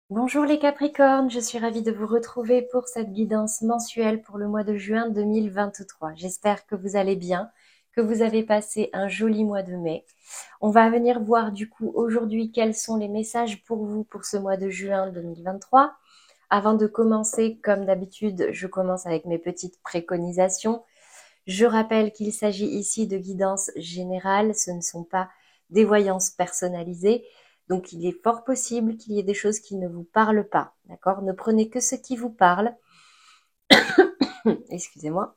Bonjour les Capricornes, je suis ravie de vous retrouver pour cette guidance mensuelle pour le mois de juin 2023. J'espère que vous allez bien, que vous avez passé un joli mois de mai. On va venir voir du coup aujourd'hui quels sont les messages pour vous pour ce mois de juin 2023. Avant de commencer, comme d'habitude, je commence avec mes petites préconisations. Je rappelle qu'il s'agit ici de guidances générales, ce ne sont pas des voyances personnalisées. Donc il est fort possible qu'il y ait des choses qui ne vous parlent pas, d'accord? Ne prenez que ce qui vous parle, excusez-moi,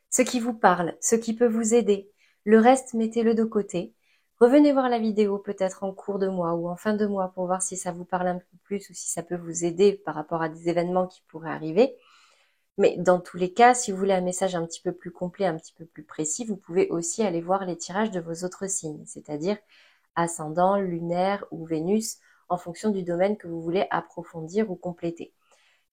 ce qui vous parle, ce qui peut vous aider. Le reste, mettez-le de côté. Revenez voir la vidéo peut-être en cours de mois ou en fin de mois pour voir si ça vous parle un peu plus ou si ça peut vous aider par rapport à des événements qui pourraient arriver. Mais dans tous les cas, si vous voulez un message un petit peu plus complet, un petit peu plus précis, vous pouvez aussi aller voir les tirages de vos autres signes, c'est-à-dire ascendant, lunaire ou Vénus, en fonction du domaine que vous voulez approfondir ou compléter.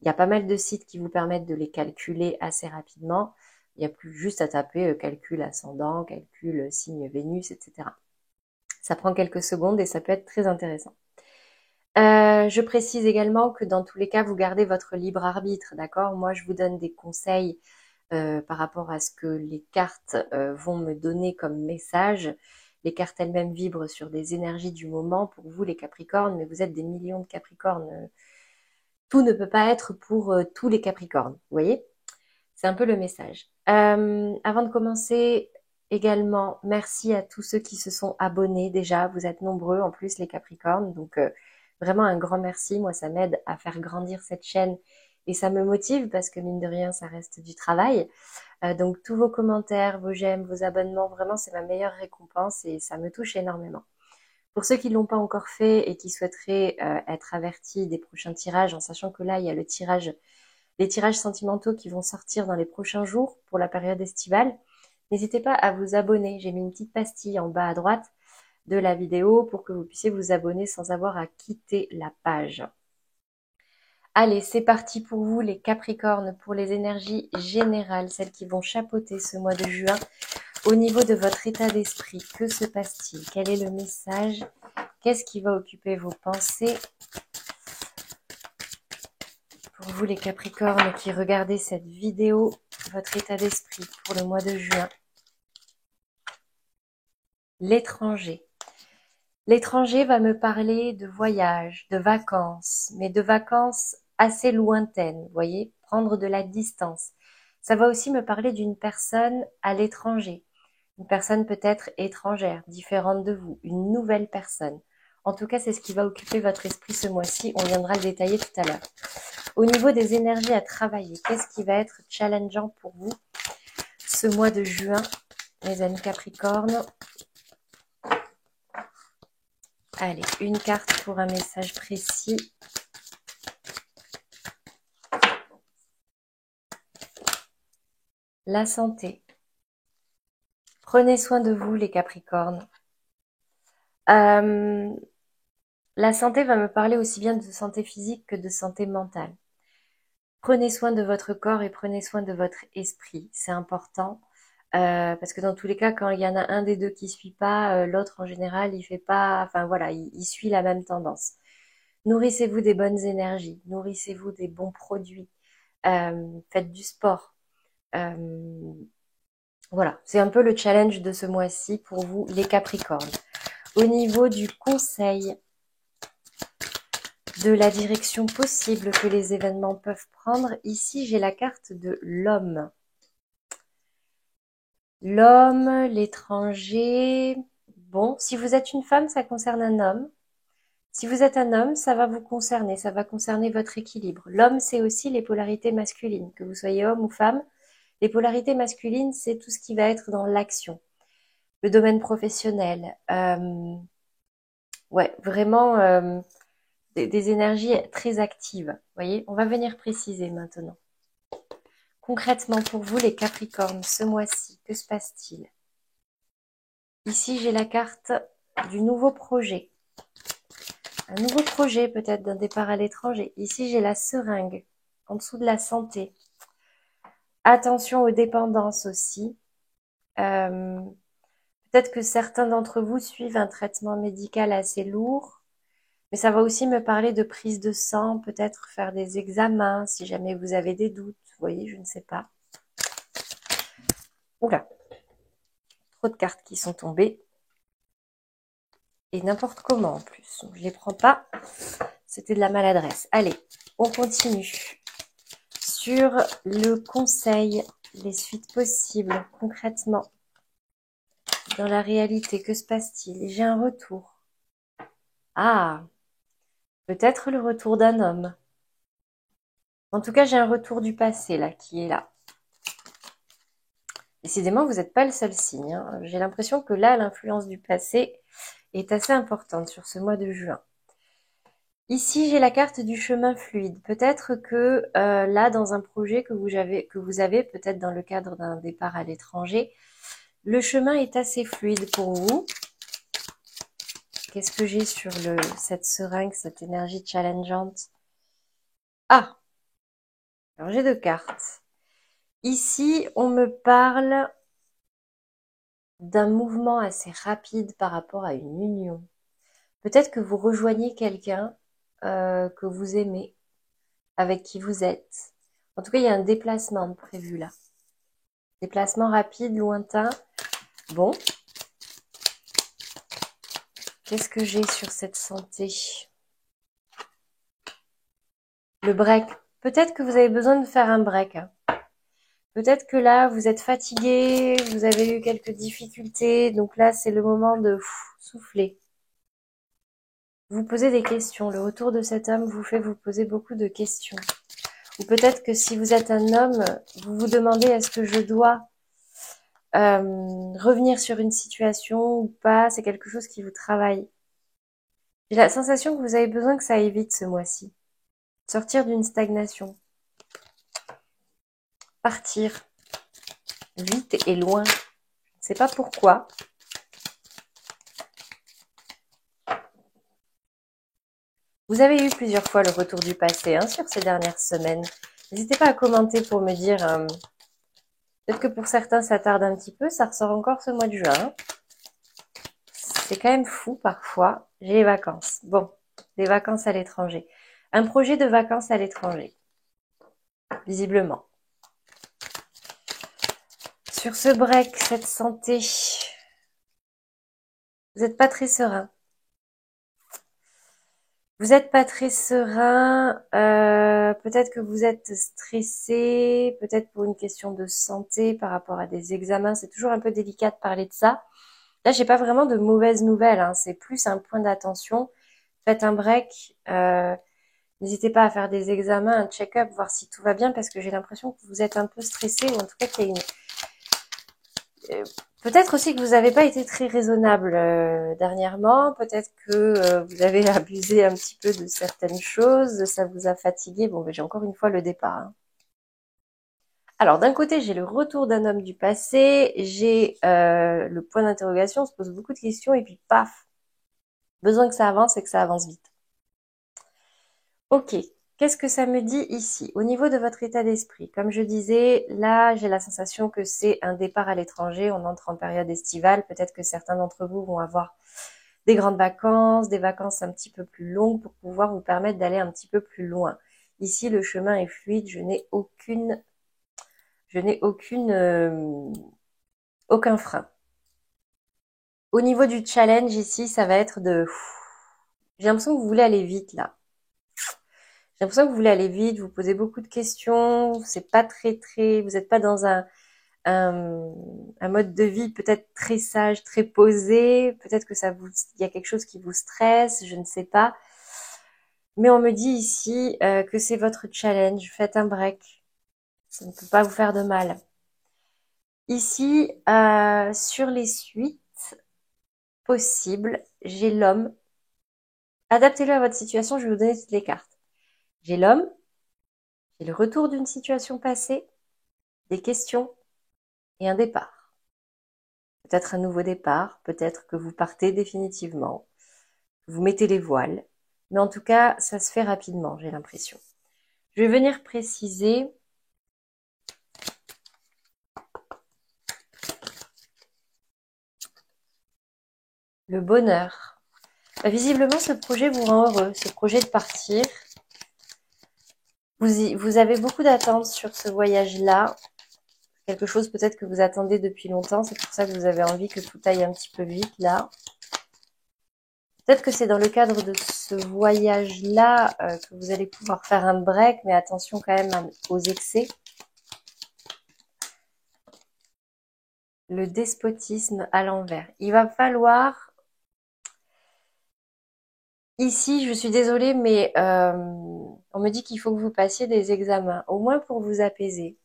Il y a pas mal de sites qui vous permettent de les calculer assez rapidement. Il n'y a plus juste à taper calcul ascendant, calcul signe Vénus, etc. Ça prend quelques secondes et ça peut être très intéressant. Je précise également que dans tous les cas, vous gardez votre libre arbitre, d'accord? Moi, je vous donne des conseils par rapport à ce que les cartes vont me donner comme message. Les cartes elles-mêmes vibrent sur des énergies du moment pour vous, les Capricornes, mais vous êtes des millions de Capricornes. Tout ne peut pas être pour tous les Capricornes, vous voyez? C'est un peu le message. Avant de commencer, également, merci à tous ceux qui se sont abonnés déjà. Vous êtes nombreux en plus, les Capricornes. Donc, vraiment un grand merci. Moi, ça m'aide à faire grandir cette chaîne et ça me motive parce que mine de rien, ça reste du travail. Donc, tous vos commentaires, vos j'aime, vos abonnements, vraiment, c'est ma meilleure récompense et ça me touche énormément. Pour ceux qui ne l'ont pas encore fait et qui souhaiteraient être avertis des prochains tirages, en sachant que là, il y a les tirages sentimentaux qui vont sortir dans les prochains jours pour la période estivale. N'hésitez pas à vous abonner. J'ai mis une petite pastille en bas à droite de la vidéo pour que vous puissiez vous abonner sans avoir à quitter la page. Allez, c'est parti pour vous les Capricornes, pour les énergies générales, celles qui vont chapeauter ce mois de juin. Au niveau de votre état d'esprit, que se passe-t-il? Quel est le message? Qu'est-ce qui va occuper vos pensées? Pour vous les Capricornes qui regardez cette vidéo, votre état d'esprit pour le mois de juin. L'étranger. L'étranger va me parler de voyage, de vacances, mais de vacances assez lointaines, vous voyez, prendre de la distance. Ça va aussi me parler d'une personne à l'étranger, une personne peut-être étrangère, différente de vous, une nouvelle personne. En tout cas, c'est ce qui va occuper votre esprit ce mois-ci. On viendra le détailler tout à l'heure. Au niveau des énergies à travailler, qu'est-ce qui va être challengeant pour vous ce mois de juin, mes amis Capricornes? Allez, une carte pour un message précis. La santé. Prenez soin de vous, les Capricornes. La santé va me parler aussi bien de santé physique que de santé mentale. Prenez soin de votre corps et prenez soin de votre esprit. C'est important. Parce que dans tous les cas, quand il y en a un des deux qui suit pas, l'autre en général, il fait pas, enfin voilà, il suit la même tendance. Nourrissez-vous des bonnes énergies, nourrissez-vous des bons produits, faites du sport. Euh, voilà, c'est un peu le challenge de ce mois-ci pour vous, les Capricornes. Au niveau du conseil, de la direction possible que les événements peuvent prendre, ici j'ai la carte de l'homme. L'homme, l'étranger. Bon, si vous êtes une femme, ça concerne un homme. Si vous êtes un homme, ça va vous concerner, ça va concerner votre équilibre. L'homme, c'est aussi les polarités masculines, que vous soyez homme ou femme. Les polarités masculines, c'est tout ce qui va être dans l'action, le domaine professionnel. Ouais, vraiment des énergies très actives. Vous voyez, on va venir préciser maintenant. Concrètement, pour vous, les Capricornes, ce mois-ci, que se passe-t-il? Ici, j'ai la carte du nouveau projet. Un nouveau projet peut-être d'un départ à l'étranger. Ici, j'ai la seringue, en dessous de la santé. Attention aux dépendances aussi. Peut-être que certains d'entre vous suivent un traitement médical assez lourd. Mais ça va aussi me parler de prise de sang, peut-être faire des examens, si jamais vous avez des doutes. Vous voyez, je ne sais pas. Oula, trop de cartes qui sont tombées. Et n'importe comment en plus. Donc, je les prends pas. C'était de la maladresse. Allez, on continue. Sur le conseil, les suites possibles, concrètement. Dans la réalité, que se passe-t-il? J'ai un retour. Ah, peut-être le retour d'un homme. En tout cas, j'ai un retour du passé là, qui est là. Décidément, vous n'êtes pas le seul signe, hein. J'ai l'impression que là, l'influence du passé est assez importante sur ce mois de juin. Ici, j'ai la carte du chemin fluide. Peut-être que là, dans un projet que vous avez peut-être dans le cadre d'un départ à l'étranger, le chemin est assez fluide pour vous. Qu'est-ce que j'ai sur cette seringue, cette énergie challengeante? Ah, alors j'ai deux cartes. Ici, on me parle d'un mouvement assez rapide par rapport à une union. Peut-être que vous rejoignez quelqu'un que vous aimez, avec qui vous êtes. En tout cas, il y a un déplacement prévu là. Déplacement rapide, lointain. Bon. Qu'est-ce que j'ai sur cette santé? Le break. Peut-être que vous avez besoin de faire un break, hein. Peut-être que là, vous êtes fatigué, vous avez eu quelques difficultés. Donc là, c'est le moment de souffler. Vous posez des questions. Le retour de cet homme vous fait vous poser beaucoup de questions. Ou peut-être que si vous êtes un homme, vous vous demandez est-ce que je dois revenir sur une situation ou pas. C'est quelque chose qui vous travaille. J'ai la sensation que vous avez besoin que ça aille vite ce mois-ci. Sortir d'une stagnation. Partir vite et loin. Je ne sais pas pourquoi. Vous avez eu plusieurs fois le retour du passé sur ces dernières semaines. N'hésitez pas à commenter pour me dire, peut-être que pour certains ça tarde un petit peu, ça ressort encore ce mois de juin. C'est quand même fou parfois. J'ai les vacances. Bon, des vacances à l'étranger. Un projet de vacances à l'étranger, visiblement. Sur ce break, cette santé, vous n'êtes pas très serein. Vous n'êtes pas très serein, peut-être que vous êtes stressé, peut-être pour une question de santé par rapport à des examens. C'est toujours un peu délicat de parler de ça. Là, j'ai pas vraiment de mauvaises nouvelles, hein. C'est plus un point d'attention. Faites un break. N'hésitez pas à faire des examens, un check-up, voir si tout va bien, parce que j'ai l'impression que vous êtes un peu stressé, ou en tout cas qu'il y a une... peut-être aussi que vous n'avez pas été très raisonnable dernièrement. Peut-être que vous avez abusé un petit peu de certaines choses. Ça vous a fatigué. Bon, ben, j'ai encore une fois le départ, hein. Alors, d'un côté, j'ai le retour d'un homme du passé. J'ai le point d'interrogation. On se pose beaucoup de questions. Et puis, paf, besoin que ça avance et que ça avance vite. Ok. Qu'est-ce que ça me dit ici? Au niveau de votre état d'esprit, comme je disais, là, j'ai la sensation que c'est un départ à l'étranger. On entre en période estivale. Peut-être que certains d'entre vous vont avoir des grandes vacances, des vacances un petit peu plus longues pour pouvoir vous permettre d'aller un petit peu plus loin. Ici, le chemin est fluide. Aucun frein. Au niveau du challenge ici, ça va être de... J'ai l'impression que vous voulez aller vite là. J'ai l'impression que vous voulez aller vite, vous posez beaucoup de questions, c'est pas vous n'êtes pas dans un mode de vie peut-être très sage, très posé. Peut-être que il y a quelque chose qui vous stresse, je ne sais pas. Mais on me dit ici que c'est votre challenge. Faites un break. Ça ne peut pas vous faire de mal. Ici, sur les suites possibles, j'ai l'homme. Adaptez-le à votre situation, je vais vous donner toutes les cartes. J'ai l'homme, j'ai le retour d'une situation passée, des questions et un départ. Peut-être un nouveau départ, peut-être que vous partez définitivement, que vous mettez les voiles. Mais en tout cas, ça se fait rapidement, j'ai l'impression. Je vais venir préciser le bonheur. Visiblement, ce projet vous rend heureux, ce projet de partir. Vous avez beaucoup d'attentes sur ce voyage-là. Quelque chose peut-être que vous attendez depuis longtemps. C'est pour ça que vous avez envie que tout aille un petit peu vite là. Peut-être que c'est dans le cadre de ce voyage-là que vous allez pouvoir faire un break, mais attention quand même aux excès. Le despotisme à l'envers. Il va falloir... Ici, je suis désolée, mais on me dit qu'il faut que vous passiez des examens, au moins pour vous apaiser.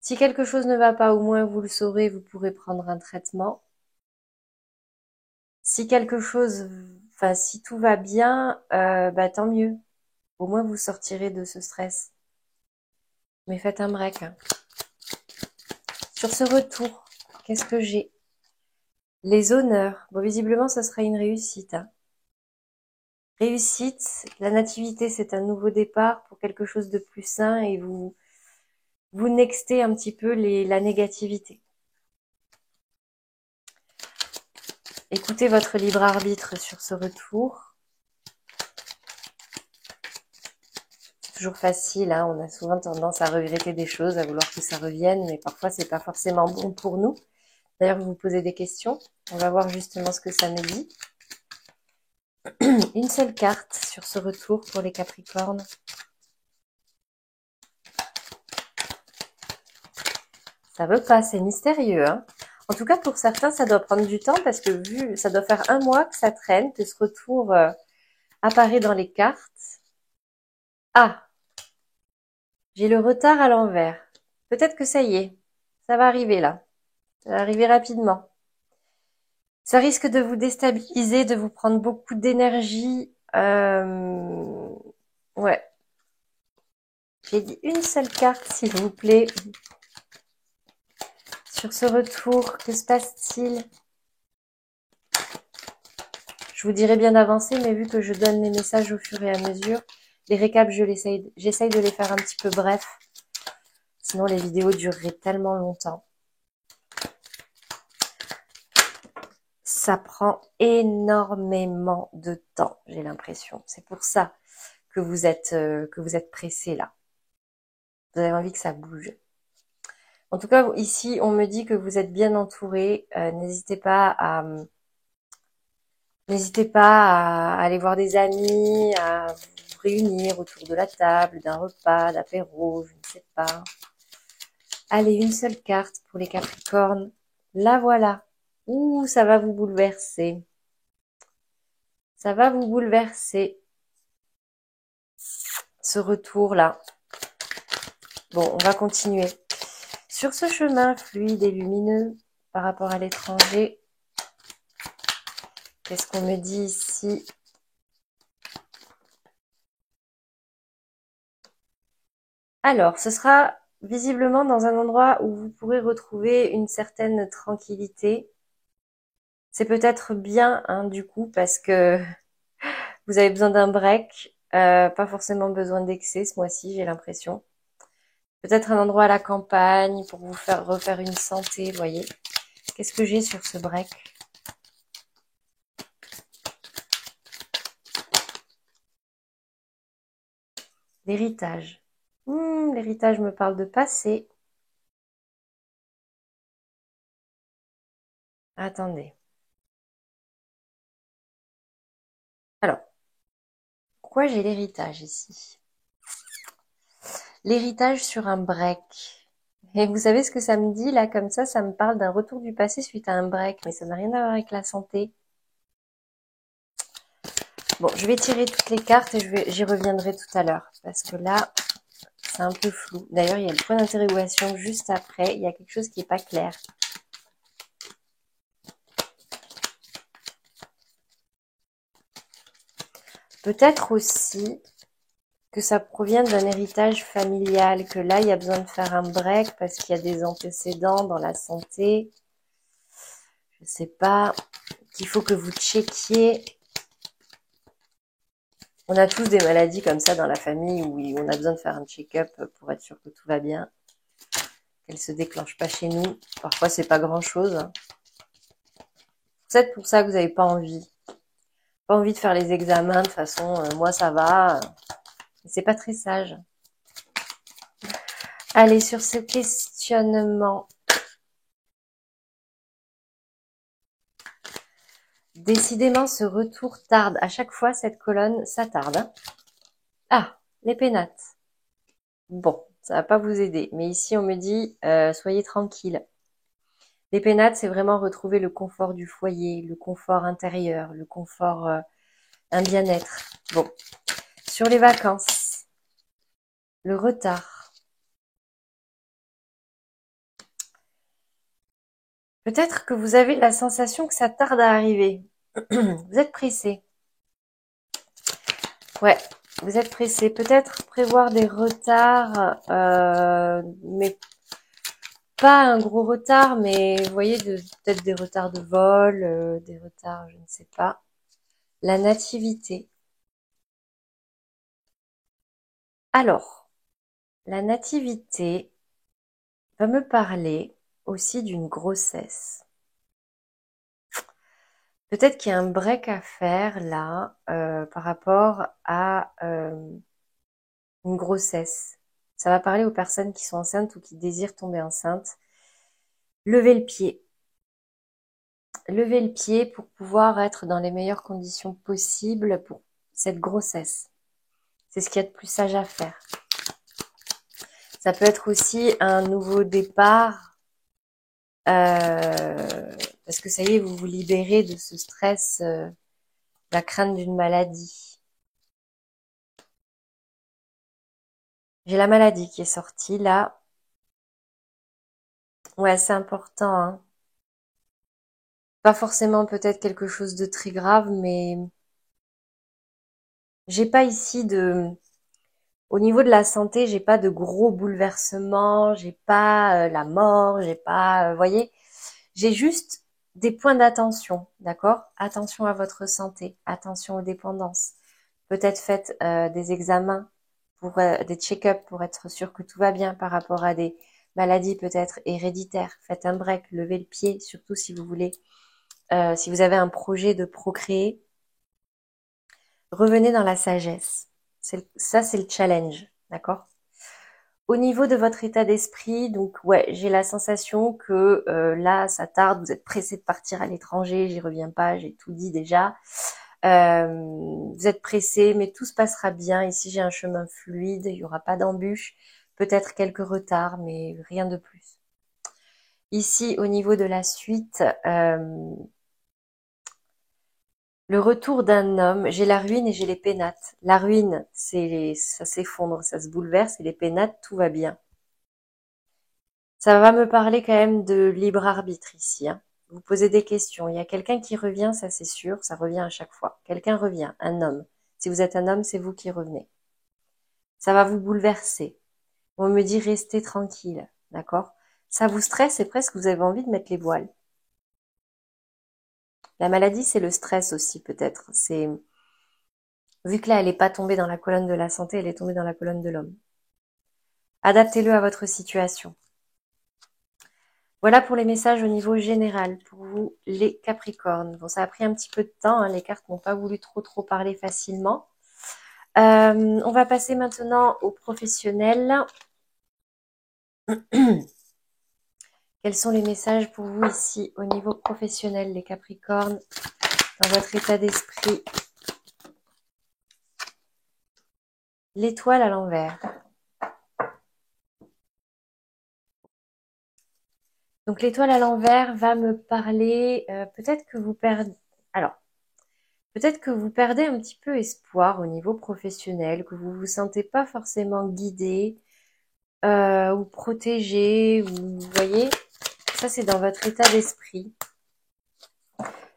Si quelque chose ne va pas, au moins vous le saurez, vous pourrez prendre un traitement. Si quelque chose, enfin si tout va bien, tant mieux. Au moins vous sortirez de ce stress. Mais faites un break. Hein. Sur ce retour, qu'est-ce que j'ai? Les honneurs. Bon, visiblement, ça sera une réussite. Hein. Réussite, la nativité, c'est un nouveau départ pour quelque chose de plus sain et vous nextez un petit peu la négativité. Écoutez votre libre arbitre sur ce retour. C'est toujours facile, hein, on a souvent tendance à regretter des choses, à vouloir que ça revienne, mais parfois c'est pas forcément bon pour nous. D'ailleurs, vous vous posez des questions. On va voir justement ce que ça me dit. Une seule carte sur ce retour pour les Capricornes. Ça veut pas, c'est mystérieux. Hein. En tout cas, pour certains, ça doit prendre du temps parce que vu, ça doit faire 1 mois que ça traîne, que ce retour apparaît dans les cartes. Ah, j'ai le retard à l'envers. Peut-être que ça y est, ça va arriver là. Ça va arriver rapidement. Ça risque de vous déstabiliser, de vous prendre beaucoup d'énergie. Ouais. J'ai dit une seule carte, s'il vous plaît. Sur ce retour, que se passe-t-il? Je vous dirai bien d'avancer, mais vu que je donne les messages au fur et à mesure, les récaps, j'essaye de les faire un petit peu brefs. Sinon, les vidéos dureraient tellement longtemps. Ça prend énormément de temps, j'ai l'impression. C'est pour ça que vous êtes pressé là. Vous avez envie que ça bouge. En tout cas, ici, on me dit que vous êtes bien entouré. N'hésitez pas à aller voir des amis, à vous réunir autour de la table, d'un repas, d'apéro, je ne sais pas. Allez, une seule carte pour les Capricornes. La voilà. Ouh, ça va vous bouleverser. Ça va vous bouleverser. Ce retour-là. Bon, on va continuer. Sur ce chemin fluide et lumineux par rapport à l'étranger, qu'est-ce qu'on me dit ici? Alors, ce sera visiblement dans un endroit où vous pourrez retrouver une certaine tranquillité. C'est peut-être bien, hein, du coup, parce que vous avez besoin d'un break. Pas forcément besoin d'excès ce mois-ci, j'ai l'impression. Peut-être un endroit à la campagne pour vous faire refaire une santé, vous voyez. Qu'est-ce que j'ai sur ce break? L'héritage. L'héritage me parle de passé. Attendez. Alors, pourquoi j'ai l'héritage ici? L'héritage sur un break. Et vous savez ce que ça me dit là, comme ça me parle d'un retour du passé suite à un break, mais ça n'a rien à voir avec la santé. Bon, je vais tirer toutes les cartes et j'y reviendrai tout à l'heure, parce que là, c'est un peu flou. D'ailleurs, il y a le point d'interrogation juste après, il y a quelque chose qui n'est pas clair. Peut-être aussi que ça provient d'un héritage familial, que là, il y a besoin de faire un break parce qu'il y a des antécédents dans la santé. Je sais pas, qu'il faut que vous checkiez. On a tous des maladies comme ça dans la famille où on a besoin de faire un check-up pour être sûr que tout va bien, qu'elle se déclenche pas chez nous. Parfois, c'est pas grand-chose. C'est peut-être pour ça que vous n'avez pas envie. Pas envie de faire les examens, de toute façon, moi ça va. C'est pas très sage. Allez, sur ce questionnement. Décidément, ce retour tarde. À chaque fois, cette colonne, ça tarde. Hein. Ah, les pénates. Bon, ça va pas vous aider. Mais ici, on me dit, soyez tranquille. Les pénates, c'est vraiment retrouver le confort du foyer, le confort intérieur, le confort, un bien-être. Bon, sur les vacances, le retard. Peut-être que vous avez la sensation que ça tarde à arriver. Vous êtes pressé. Ouais, vous êtes pressé. Peut-être prévoir des retards, mais pas un gros retard, mais vous voyez, peut-être des retards de vol, des retards, je ne sais pas. La nativité. Alors, la nativité va me parler aussi d'une grossesse. Peut-être qu'il y a un break à faire là par rapport à une grossesse. Ça va parler aux personnes qui sont enceintes ou qui désirent tomber enceintes. Levez le pied. Levez le pied pour pouvoir être dans les meilleures conditions possibles pour cette grossesse. C'est ce qu'il y a de plus sage à faire. Ça peut être aussi un nouveau départ parce que ça y est, vous vous libérez de ce stress, la crainte d'une maladie. J'ai la maladie qui est sortie là. Ouais, c'est important. Hein. Pas forcément peut-être quelque chose de très grave, mais j'ai pas ici de... Au niveau de la santé, j'ai pas de gros bouleversements, j'ai pas la mort, j'ai pas... voyez, j'ai juste des points d'attention, d'accord? Attention à votre santé, attention aux dépendances. Peut-être faites des examens, pour des check-up pour être sûr que tout va bien par rapport à des maladies peut-être héréditaires. Faites un break, levez le pied, surtout si vous voulez, si vous avez un projet de procréer. Revenez dans la sagesse. Ça, c'est le challenge, d'accord? Au niveau de votre état d'esprit, donc ouais, j'ai la sensation que là, ça tarde, vous êtes pressé de partir à l'étranger, j'y reviens pas, j'ai tout dit déjà. Vous êtes pressé, mais tout se passera bien. Ici, j'ai un chemin fluide, il n'y aura pas d'embûches, peut-être quelques retards, mais rien de plus. Ici, au niveau de la suite, le retour d'un homme, j'ai la ruine et j'ai les pénates. La ruine, ça s'effondre, ça se bouleverse, et les pénates, tout va bien. Ça va me parler quand même de libre arbitre ici. Hein. Vous posez des questions. Il y a quelqu'un qui revient, ça c'est sûr, ça revient à chaque fois. Quelqu'un revient, un homme. Si vous êtes un homme, c'est vous qui revenez. Ça va vous bouleverser. On me dit restez tranquille, d'accord? Ça vous stresse et presque vous avez envie de mettre les voiles. La maladie, c'est le stress aussi peut-être. C'est vu que là, elle n'est pas tombée dans la colonne de la santé, elle est tombée dans la colonne de l'homme. Adaptez-le à votre situation. Voilà pour les messages au niveau général pour vous, les Capricornes. Bon, ça a pris un petit peu de temps, hein, les cartes n'ont pas voulu trop parler facilement. On va passer maintenant aux professionnels. Quels sont les messages pour vous ici au niveau professionnel, les Capricornes, dans votre état d'esprit? L'étoile à l'envers. Donc l'étoile à l'envers va me parler, peut-être que vous perdez... Alors, peut-être que vous perdez un petit peu espoir au niveau professionnel, que vous vous sentez pas forcément guidé ou protégé, ou vous voyez, ça c'est dans votre état d'esprit.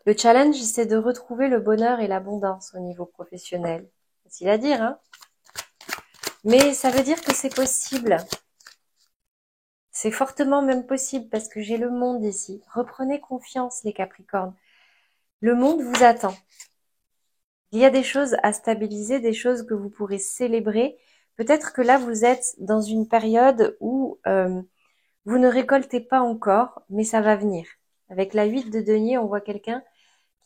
Le challenge, c'est de retrouver le bonheur et l'abondance au niveau professionnel. Facile à dire, hein? Mais ça veut dire que c'est possible. C'est fortement même possible parce que j'ai le monde ici. Reprenez confiance, les Capricornes. Le monde vous attend. Il y a des choses à stabiliser, des choses que vous pourrez célébrer. Peut-être que là, vous êtes dans une période où vous ne récoltez pas encore, mais ça va venir. Avec la 8 de denier, on voit quelqu'un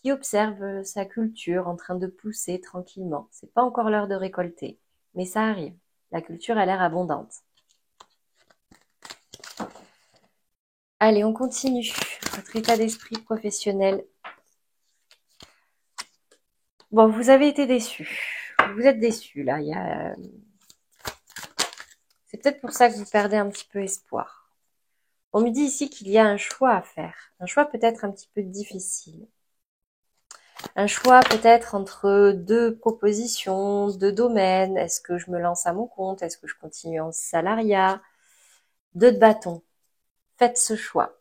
qui observe sa culture en train de pousser tranquillement. C'est pas encore l'heure de récolter, mais ça arrive. La culture a l'air abondante. Allez, on continue. Votre état d'esprit professionnel. Bon, vous avez été déçu. Vous êtes déçu, là. C'est peut-être pour ça que vous perdez un petit peu espoir. On me dit ici qu'il y a un choix à faire. Un choix peut-être un petit peu difficile. Un choix peut-être entre deux propositions, deux domaines. Est-ce que je me lance à mon compte? Est-ce que je continue en salariat? Deux de bâton. Faites ce choix.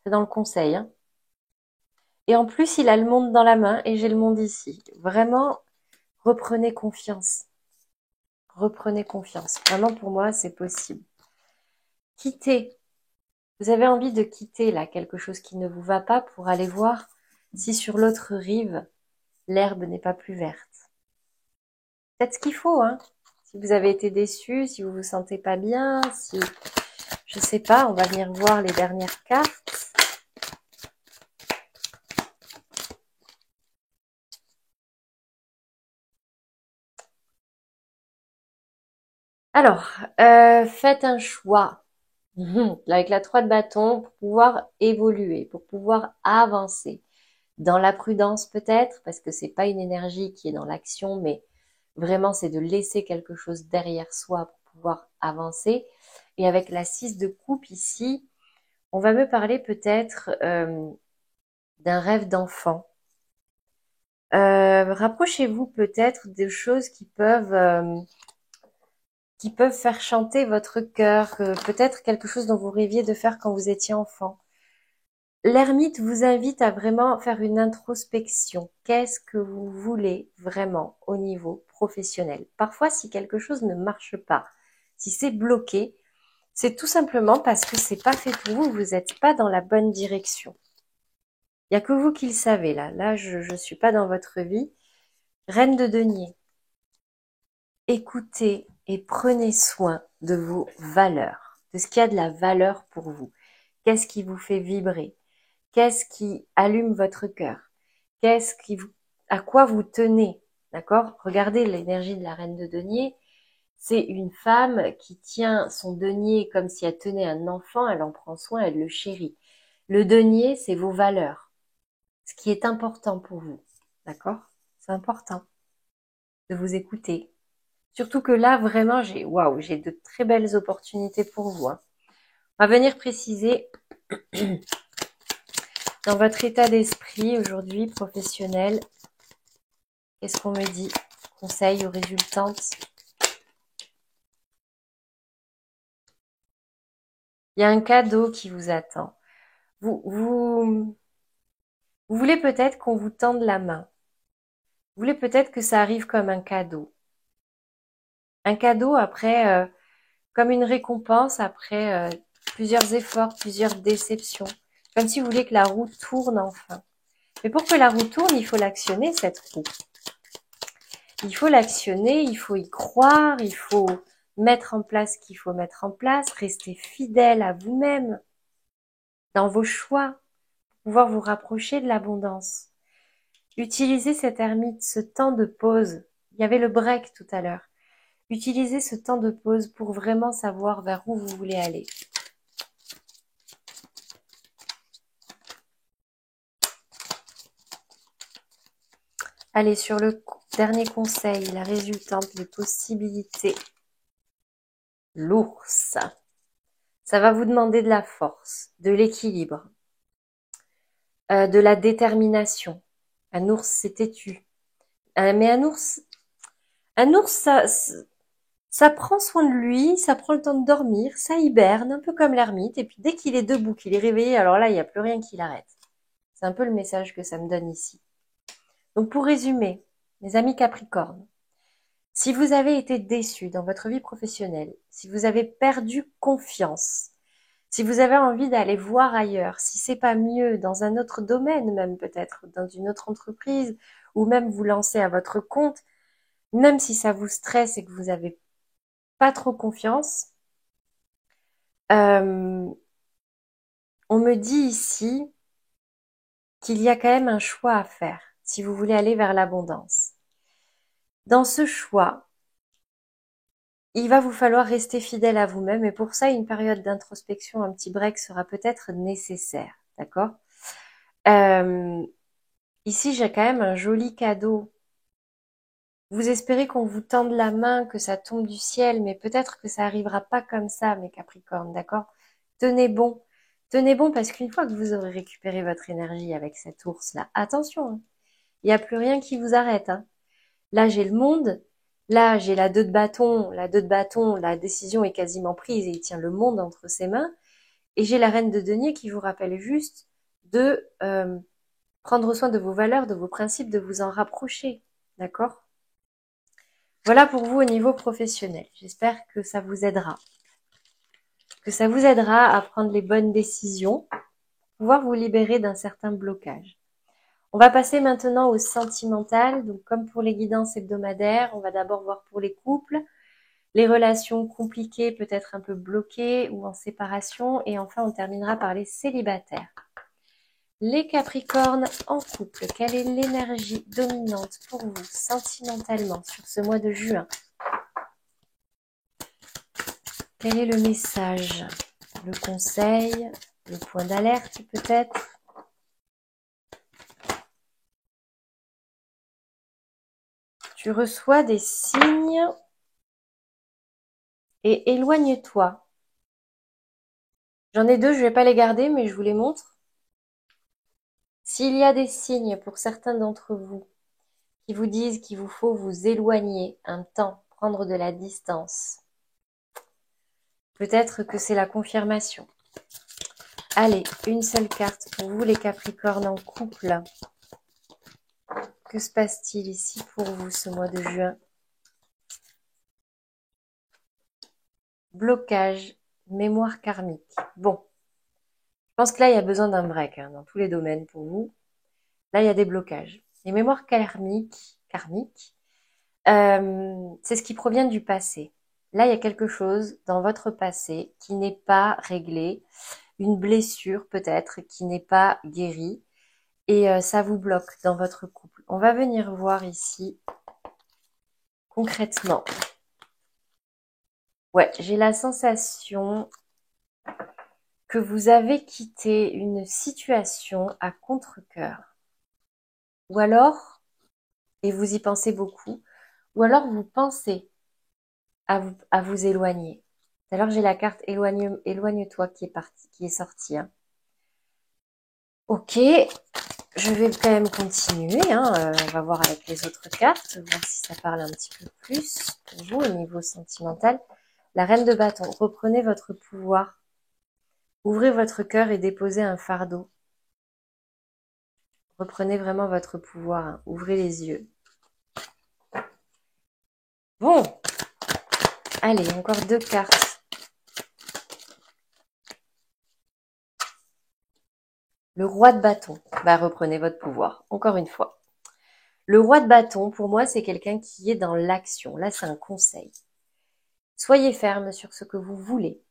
C'est dans le conseil, hein. Et en plus, il a le monde dans la main et j'ai le monde ici. Vraiment, reprenez confiance. Reprenez confiance. Vraiment, pour moi, c'est possible. Quittez. Vous avez envie de quitter là quelque chose qui ne vous va pas pour aller voir si sur l'autre rive, l'herbe n'est pas plus verte. Faites ce qu'il faut, hein. Si vous avez été déçu, si vous vous sentez pas bien, si, je sais pas, on va venir voir les dernières cartes. Alors, faites un choix. Avec la 3 de bâton pour pouvoir évoluer, pour pouvoir avancer. Dans la prudence peut-être, parce que c'est pas une énergie qui est dans l'action, mais vraiment c'est de laisser quelque chose derrière soi pour pouvoir avancer. Et avec la 6 de coupe ici, on va me parler peut-être d'un rêve d'enfant. Rapprochez-vous peut-être de choses qui peuvent faire chanter votre cœur, peut-être quelque chose dont vous rêviez de faire quand vous étiez enfant. L'ermite vous invite à vraiment faire une introspection. Qu'est-ce que vous voulez vraiment au niveau professionnel? Parfois, si quelque chose ne marche pas, si c'est bloqué, c'est tout simplement parce que c'est pas fait pour vous, vous n'êtes pas dans la bonne direction. Il y a que vous qui le savez là. Là, je suis pas dans votre vie. Reine de denier. Écoutez et prenez soin de vos valeurs, de ce qui a de la valeur pour vous. Qu'est-ce qui vous fait vibrer? Qu'est-ce qui allume votre cœur? À quoi vous tenez? D'accord? Regardez l'énergie de la reine de denier. C'est une femme qui tient son denier comme si elle tenait un enfant, elle en prend soin, elle le chérit. Le denier, c'est vos valeurs. Ce qui est important pour vous. D'accord? C'est important de vous écouter. Surtout que là, vraiment, j'ai de très belles opportunités pour vous, hein. On va venir préciser dans votre état d'esprit aujourd'hui professionnel. Qu'est-ce qu'on me dit? Conseil aux résultantes. Il y a un cadeau qui vous attend. Vous voulez peut-être qu'on vous tende la main. Vous voulez peut-être que ça arrive comme un cadeau. Un cadeau après, comme une récompense après plusieurs efforts, plusieurs déceptions. Comme si vous voulez que la roue tourne enfin. Mais pour que la roue tourne, il faut l'actionner, cette roue. Il faut l'actionner, il faut y croire, il faut mettre en place ce qu'il faut mettre en place, rester fidèle à vous-même, dans vos choix, pouvoir vous rapprocher de l'abondance. Utilisez cette ermite, ce temps de pause. Il y avait le break tout à l'heure. Utilisez ce temps de pause pour vraiment savoir vers où vous voulez aller. Allez, sur le dernier conseil, la résultante des possibilités. L'ours. Ça va vous demander de la force, de l'équilibre, de la détermination. Un ours, c'est têtu. Mais un ours, ça prend soin de lui, ça prend le temps de dormir, ça hiberne, un peu comme l'ermite. Et puis dès qu'il est debout, qu'il est réveillé, alors là, il n'y a plus rien qui l'arrête. C'est un peu le message que ça me donne ici. Donc pour résumer, mes amis Capricorne, si vous avez été déçus dans votre vie professionnelle, si vous avez perdu confiance, si vous avez envie d'aller voir ailleurs, si c'est pas mieux dans un autre domaine même peut-être, dans une autre entreprise, ou même vous lancer à votre compte, même si ça vous stresse et que vous avez pas trop confiance, on me dit ici qu'il y a quand même un choix à faire si vous voulez aller vers l'abondance. Dans ce choix, il va vous falloir rester fidèle à vous-même et pour ça, une période d'introspection, un petit break sera peut-être nécessaire, d'accord? Ici, j'ai quand même un joli cadeau. Vous espérez qu'on vous tende la main, que ça tombe du ciel, mais peut-être que ça arrivera pas comme ça, mes Capricornes, d'accord? Tenez bon. Tenez bon parce qu'une fois que vous aurez récupéré votre énergie avec cet ours-là, attention, hein, il n'y a plus rien qui vous arrête, hein. Là, j'ai le monde. Là, j'ai la 2 de bâton. La 2 de bâton, la décision est quasiment prise et il tient le monde entre ses mains. Et j'ai la reine de denier qui vous rappelle juste de prendre soin de vos valeurs, de vos principes, de vous en rapprocher. D'accord? Voilà pour vous au niveau professionnel. J'espère que ça vous aidera. Que ça vous aidera à prendre les bonnes décisions, pouvoir vous libérer d'un certain blocage. On va passer maintenant au sentimental. Donc, comme pour les guidances hebdomadaires, on va d'abord voir pour les couples, les relations compliquées, peut-être un peu bloquées ou en séparation. Et enfin, on terminera par les célibataires. Les Capricornes en couple, quelle est l'énergie dominante pour vous sentimentalement sur ce mois de juin? Quel est le message? Le conseil? Le point d'alerte peut-être? Tu reçois des signes et éloigne-toi. J'en ai deux, je ne vais pas les garder, mais je vous les montre. S'il y a des signes pour certains d'entre vous qui vous disent qu'il vous faut vous éloigner un temps, prendre de la distance, peut-être que c'est la confirmation. Allez, une seule carte pour vous les Capricornes en couple. Que se passe-t-il ici pour vous ce mois de juin? Blocage, mémoire karmique. Bon, je pense que là, il y a besoin d'un break hein, dans tous les domaines pour vous. Là, il y a des blocages. Les mémoires karmiques, c'est ce qui provient du passé. Là, il y a quelque chose dans votre passé qui n'est pas réglé, une blessure peut-être qui n'est pas guérie et ça vous bloque dans votre couple. On va venir voir ici concrètement. Ouais, j'ai la sensation que vous avez quitté une situation à contre-cœur. Ou alors, et vous y pensez beaucoup, ou alors vous pensez à vous éloigner. Alors j'ai la carte éloigne-toi qui est sortie. Hein. Ok, je vais quand même continuer. Hein. On va voir avec les autres cartes, voir si ça parle un petit peu plus pour vous au niveau sentimental. La reine de bâton, reprenez votre pouvoir. Ouvrez votre cœur et déposez un fardeau. Reprenez vraiment votre pouvoir. Hein. Ouvrez les yeux. Bon, allez, encore deux cartes. Le roi de bâton. Bah, reprenez votre pouvoir, encore une fois. Le roi de bâton, pour moi, c'est quelqu'un qui est dans l'action. Là, c'est un conseil. Soyez ferme sur ce que vous voulez.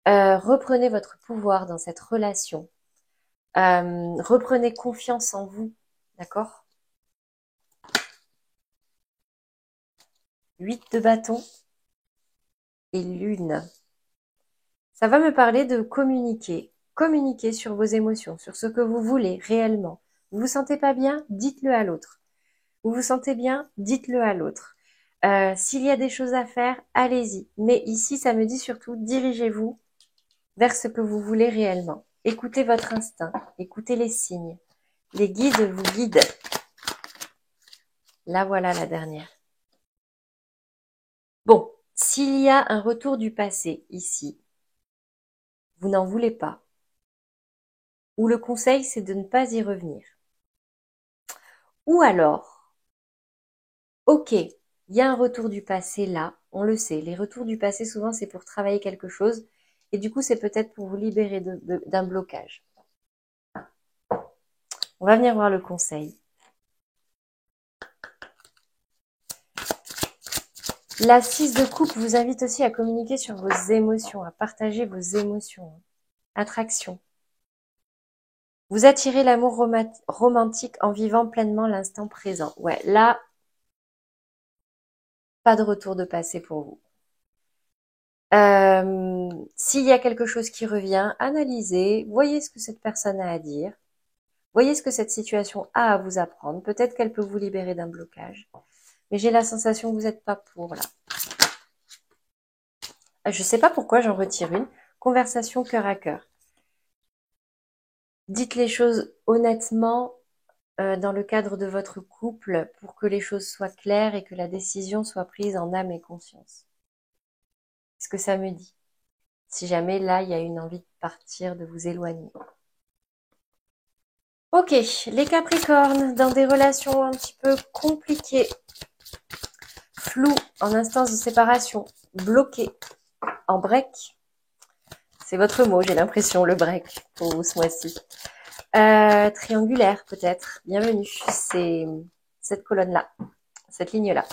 Reprenez votre pouvoir dans cette relation. Reprenez confiance en vous. D'accord? 8 de bâton et lune. Ça va me parler de communiquer. Communiquer sur vos émotions, sur ce que vous voulez réellement. Vous vous sentez pas bien? Dites-le à l'autre. Vous vous sentez bien? Dites-le à l'autre. S'il y a des choses à faire, allez-y. Mais ici, ça me dit surtout, dirigez-vous vers ce que vous voulez réellement. Écoutez votre instinct, écoutez les signes. Les guides vous guident. Là, voilà la dernière. Bon, s'il y a un retour du passé ici, vous n'en voulez pas. Ou le conseil, c'est de ne pas y revenir. Ou alors, ok, il y a un retour du passé là, on le sait. Les retours du passé, souvent, c'est pour travailler quelque chose. Et du coup, c'est peut-être pour vous libérer d'un blocage. On va venir voir le conseil. La 6 de coupe vous invite aussi à communiquer sur vos émotions, à partager vos émotions. Attraction. Vous attirez l'amour romantique en vivant pleinement l'instant présent. Ouais, là, pas de retour de passé pour vous. S'il y a quelque chose qui revient, analysez, voyez ce que cette personne a à dire, voyez ce que cette situation a à vous apprendre. Peut-être qu'elle peut vous libérer d'un blocage. Mais j'ai la sensation que vous n'êtes pas pour, là. Je sais pas pourquoi j'en retire une. Conversation cœur à cœur. Dites les choses honnêtement dans le cadre de votre couple pour que les choses soient claires et que la décision soit prise en âme et conscience. C'est ce que ça me dit. Si jamais là, il y a une envie de partir, de vous éloigner. Ok, les Capricornes, dans des relations un petit peu compliquées, floues, en instance de séparation, bloquées, en break. C'est votre mot, j'ai l'impression, le break, pour vous ce mois-ci. Triangulaire, peut-être. Bienvenue. C'est cette colonne-là, cette ligne-là.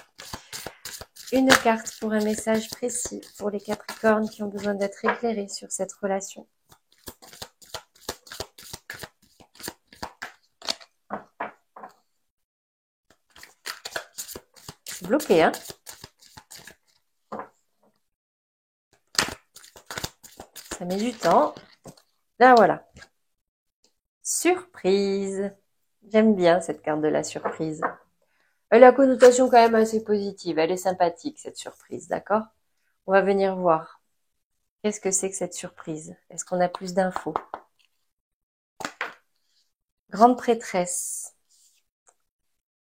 Une carte pour un message précis pour les Capricornes qui ont besoin d'être éclairés sur cette relation. C'est bloqué, hein? Ça met du temps. Là, voilà. Surprise. J'aime bien cette carte de la surprise. Elle a une connotation quand même assez positive. Elle est sympathique, cette surprise, d'accord? On va venir voir. Qu'est-ce que c'est que cette surprise? Est-ce qu'on a plus d'infos? Grande prêtresse.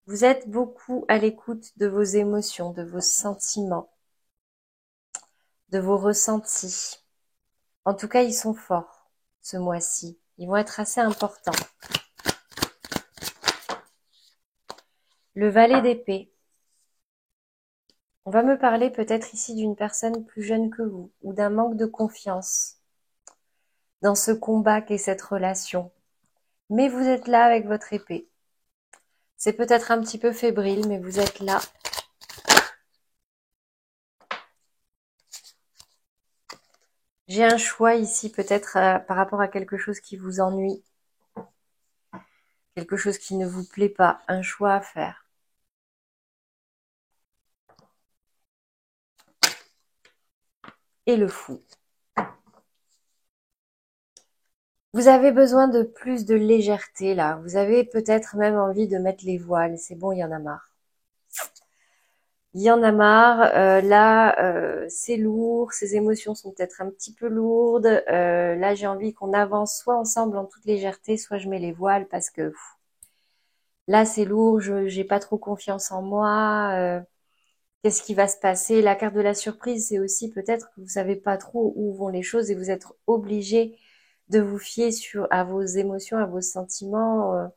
Vous êtes beaucoup à l'écoute de vos émotions, de vos sentiments, de vos ressentis. En tout cas, ils sont forts ce mois-ci. Ils vont être assez importants. Le valet d'épée. On va me parler peut-être ici d'une personne plus jeune que vous ou d'un manque de confiance dans ce combat qu'est cette relation. Mais vous êtes là avec votre épée. C'est peut-être un petit peu fébrile, mais vous êtes là. J'ai un choix ici peut-être par rapport à quelque chose qui vous ennuie, quelque chose qui ne vous plaît pas, un choix à faire. Et le fou. Vous avez besoin de plus de légèreté là. Vous avez peut-être même envie de mettre les voiles. C'est bon, il y en a marre. Il y en a marre. Là, c'est lourd. Ces émotions sont peut-être un petit peu lourdes. Là, j'ai envie qu'on avance soit ensemble en toute légèreté, soit je mets les voiles parce que là, c'est lourd. J'ai pas trop confiance en moi. Qu'est-ce qui va se passer? La carte de la surprise, c'est aussi peut-être que vous savez pas trop où vont les choses et vous êtes obligé de vous fier à vos émotions, à vos sentiments,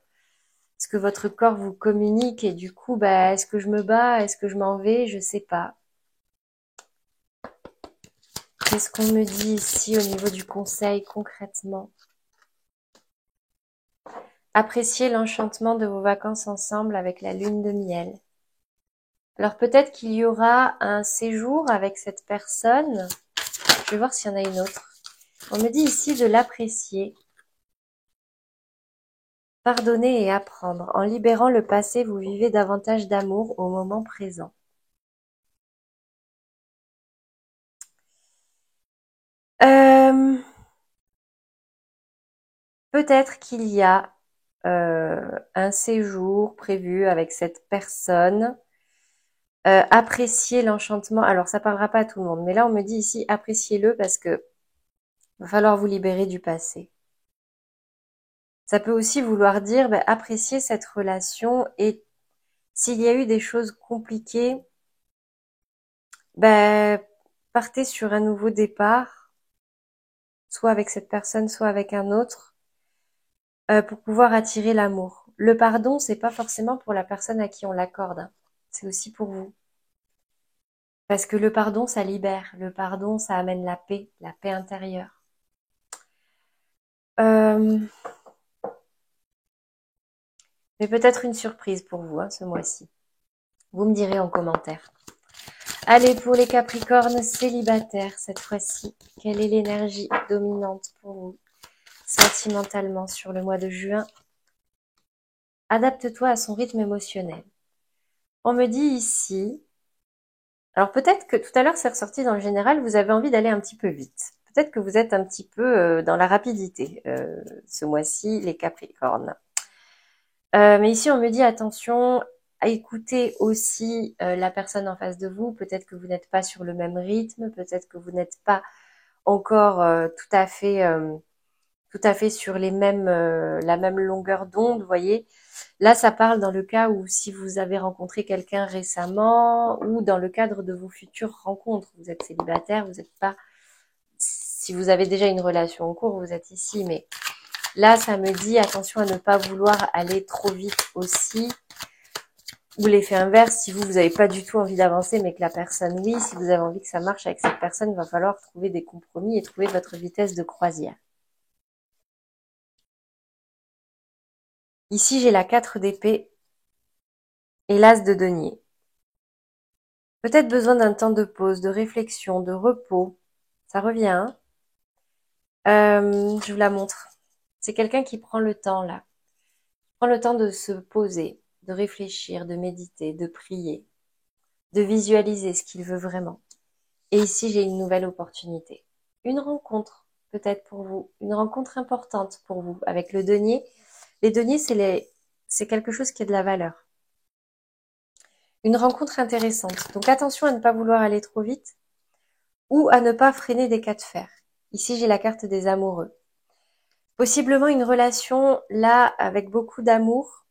ce que votre corps vous communique et du coup, bah, est-ce que je me bats? Est-ce que je m'en vais? Je sais pas. Qu'est-ce qu'on me dit ici au niveau du conseil concrètement? Appréciez l'enchantement de vos vacances ensemble avec la lune de miel. Alors peut-être qu'il y aura un séjour avec cette personne. Je vais voir s'il y en a une autre. On me dit ici de l'apprécier. Pardonner et apprendre. En libérant le passé, vous vivez davantage d'amour au moment présent. Peut-être qu'il y a un séjour prévu avec cette personne. Apprécier l'enchantement. Alors, ça parlera pas à tout le monde, mais là, on me dit ici, appréciez-le parce que va falloir vous libérer du passé. Ça peut aussi vouloir dire, apprécier cette relation et s'il y a eu des choses compliquées, partez sur un nouveau départ, soit avec cette personne, soit avec un autre, pour pouvoir attirer l'amour. Le pardon, c'est pas forcément pour la personne à qui on l'accorde, hein. C'est aussi pour vous. Parce que le pardon, ça libère. Le pardon, ça amène la paix intérieure. Mais peut-être une surprise pour vous, hein, ce mois-ci. Vous me direz en commentaire. Allez, pour les Capricornes célibataires, cette fois-ci, quelle est l'énergie dominante pour vous? sentimentalement sur le mois de juin. Adapte-toi à son rythme émotionnel. On me dit ici, alors peut-être que tout à l'heure c'est ressorti dans le général, vous avez envie d'aller un petit peu vite. Peut-être que vous êtes un petit peu dans la rapidité ce mois-ci, les Capricornes. Mais ici on me dit attention à écouter aussi la personne en face de vous. Peut-être que vous n'êtes pas sur le même rythme, peut-être que vous n'êtes pas encore tout à fait sur les mêmes, la même longueur d'onde, vous voyez. Là, ça parle dans le cas où si vous avez rencontré quelqu'un récemment ou dans le cadre de vos futures rencontres. Vous êtes célibataire, vous n'êtes pas... Si vous avez déjà une relation en cours, vous êtes ici. Mais là, ça me dit attention à ne pas vouloir aller trop vite aussi. Ou l'effet inverse, si vous n'avez pas du tout envie d'avancer, mais que la personne, oui, si vous avez envie que ça marche avec cette personne, il va falloir trouver des compromis et trouver votre vitesse de croisière. Ici, j'ai la 4 d'épée et l'as de denier. Peut-être besoin d'un temps de pause, de réflexion, de repos. Ça revient, hein. Je vous la montre. C'est quelqu'un qui prend le temps, là. Prend le temps de se poser, de réfléchir, de méditer, de prier, de visualiser ce qu'il veut vraiment. Et ici, j'ai une nouvelle opportunité. Une rencontre, peut-être pour vous. Une rencontre importante pour vous. Avec le denier. Les deniers, c'est quelque chose qui a de la valeur. Une rencontre intéressante. Donc attention à ne pas vouloir aller trop vite ou à ne pas freiner des cas de fer. Ici, j'ai la carte des amoureux. Possiblement une relation là avec beaucoup d'amour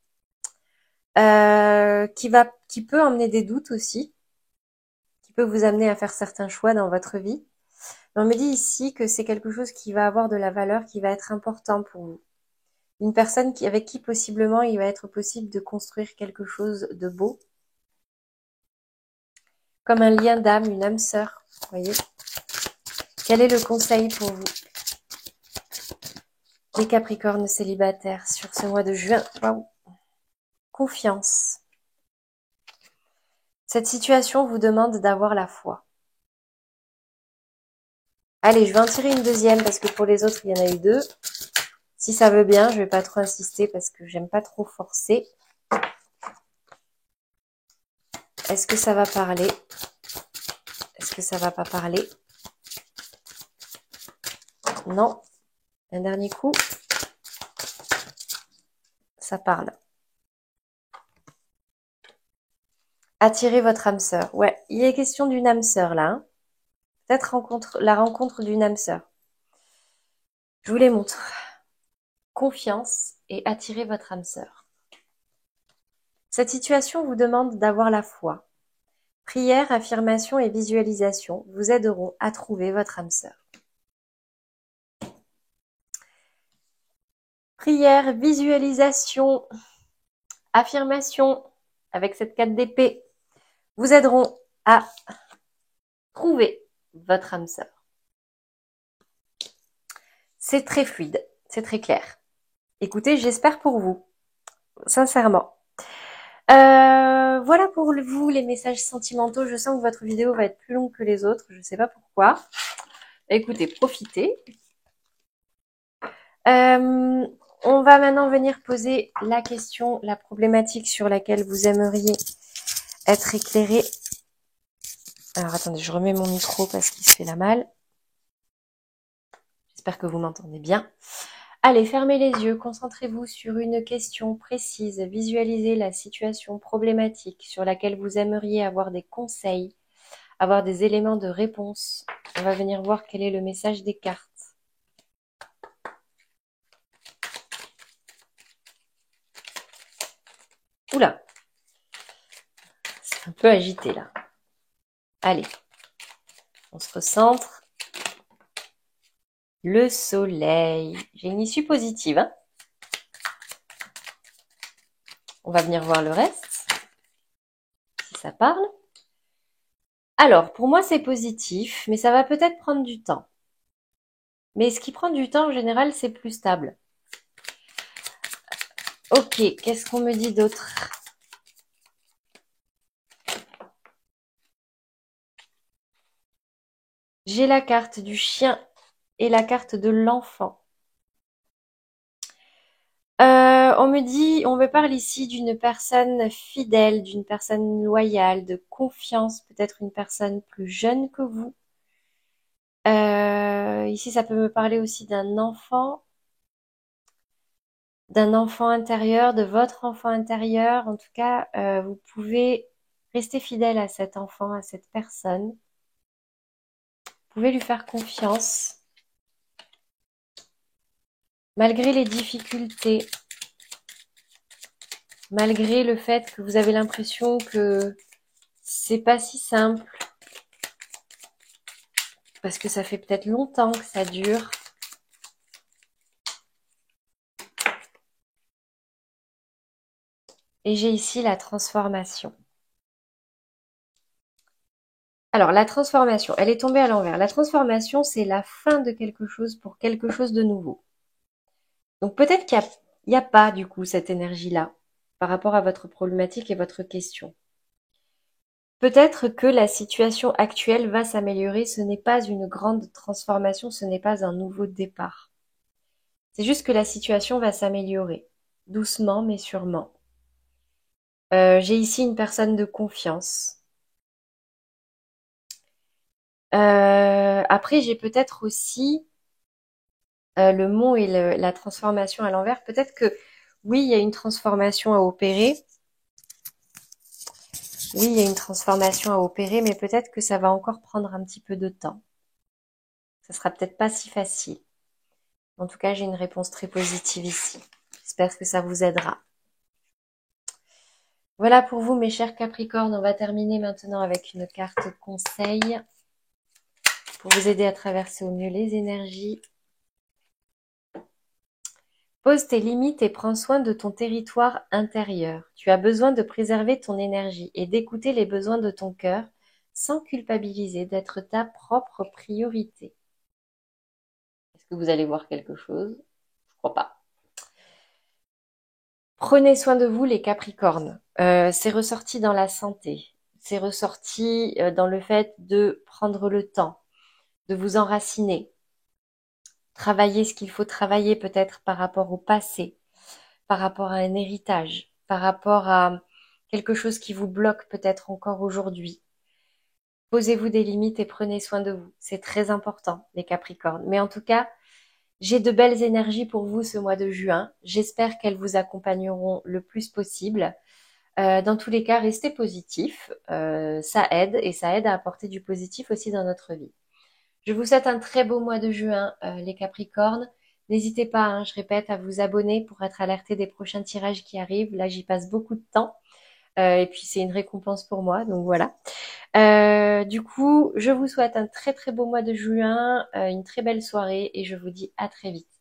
qui peut emmener des doutes aussi, qui peut vous amener à faire certains choix dans votre vie. Mais on me dit ici que c'est quelque chose qui va avoir de la valeur, qui va être important pour vous. Une personne avec qui possiblement il va être possible de construire quelque chose de beau, comme un lien d'âme, une âme sœur, voyez. Quel est le conseil pour vous, les Capricornes célibataires, sur ce mois de juin? Waouh. Confiance. Cette situation vous demande d'avoir la foi. Allez, je vais en tirer une deuxième parce que pour les autres, il y en a eu deux. Si ça veut bien, je vais pas trop insister parce que j'aime pas trop forcer. Est-ce que ça va parler? Est-ce que ça va pas parler? Non. Un dernier coup. Ça parle. Attirez votre âme sœur. Ouais, il est question d'une âme sœur là. Hein. Peut-être la rencontre d'une âme sœur. Je vous les montre. Confiance et attirez votre âme sœur. Cette situation vous demande d'avoir la foi. Prière, affirmation et visualisation vous aideront à trouver votre âme sœur. Prière, visualisation, affirmation avec cette 4 d'épée vous aideront à trouver votre âme sœur. C'est très fluide, c'est très clair. Écoutez, j'espère pour vous, sincèrement. Voilà pour vous les messages sentimentaux. Je sens que votre vidéo va être plus longue que les autres. Je ne sais pas pourquoi. Écoutez, profitez. On va maintenant venir poser la question, la problématique sur laquelle vous aimeriez être éclairé. Alors attendez, je remets mon micro parce qu'il se fait la malle. J'espère que vous m'entendez bien. Allez, fermez les yeux, concentrez-vous sur une question précise, visualisez la situation problématique sur laquelle vous aimeriez avoir des conseils, avoir des éléments de réponse. On va venir voir quel est le message des cartes. Oula, c'est un peu agité là. Allez, on se recentre. Le soleil. J'ai une issue positive. Hein, on va venir voir le reste, si ça parle. Alors, pour moi, c'est positif, mais ça va peut-être prendre du temps. Mais ce qui prend du temps, en général, c'est plus stable. Ok, qu'est-ce qu'on me dit d'autre? J'ai la carte du chien et la carte de l'enfant. On me parle ici d'une personne fidèle, d'une personne loyale, de confiance, peut-être une personne plus jeune que vous. Ici, ça peut me parler aussi d'un enfant intérieur, de votre enfant intérieur. En tout cas, vous pouvez rester fidèle à cet enfant, à cette personne. Vous pouvez lui faire confiance, malgré les difficultés, malgré le fait que vous avez l'impression que c'est pas si simple, parce que ça fait peut-être longtemps que ça dure. Et j'ai ici la transformation. Alors, la transformation, elle est tombée à l'envers. La transformation, c'est la fin de quelque chose pour quelque chose de nouveau. Donc, peut-être qu'il n'y a pas, du coup, cette énergie-là par rapport à votre problématique et votre question. Peut-être que la situation actuelle va s'améliorer. Ce n'est pas une grande transformation, ce n'est pas un nouveau départ. C'est juste que la situation va s'améliorer. Doucement, mais sûrement. J'ai ici une personne de confiance. Après, j'ai peut-être aussi le mot et la transformation à l'envers. Peut-être que oui, il y a une transformation à opérer. Oui, il y a une transformation à opérer, mais peut-être que ça va encore prendre un petit peu de temps. Ça sera peut-être pas si facile. En tout cas, j'ai une réponse très positive ici. J'espère que ça vous aidera. Voilà pour vous, mes chers Capricornes. On va terminer maintenant avec une carte conseil pour vous aider à traverser au mieux les énergies. Pose tes limites et prends soin de ton territoire intérieur. Tu as besoin de préserver ton énergie et d'écouter les besoins de ton cœur sans culpabiliser d'être ta propre priorité. Est-ce que vous allez voir quelque chose? Je crois pas. Prenez soin de vous, les Capricornes. C'est ressorti dans la santé. C'est ressorti dans le fait de prendre le temps, de vous enraciner. Travailler ce qu'il faut travailler peut-être par rapport au passé, par rapport à un héritage, par rapport à quelque chose qui vous bloque peut-être encore aujourd'hui. Posez-vous des limites et prenez soin de vous. C'est très important, les Capricornes. Mais en tout cas, j'ai de belles énergies pour vous ce mois de juin. J'espère qu'elles vous accompagneront le plus possible. Dans tous les cas, restez positifs. Ça aide et ça aide à apporter du positif aussi dans notre vie. Je vous souhaite un très beau mois de juin, les Capricornes. N'hésitez pas, hein, je répète, à vous abonner pour être alerté des prochains tirages qui arrivent. Là, j'y passe beaucoup de temps. Et puis, c'est une récompense pour moi, donc voilà. Du coup, je vous souhaite un très très beau mois de juin, une très belle soirée et je vous dis à très vite.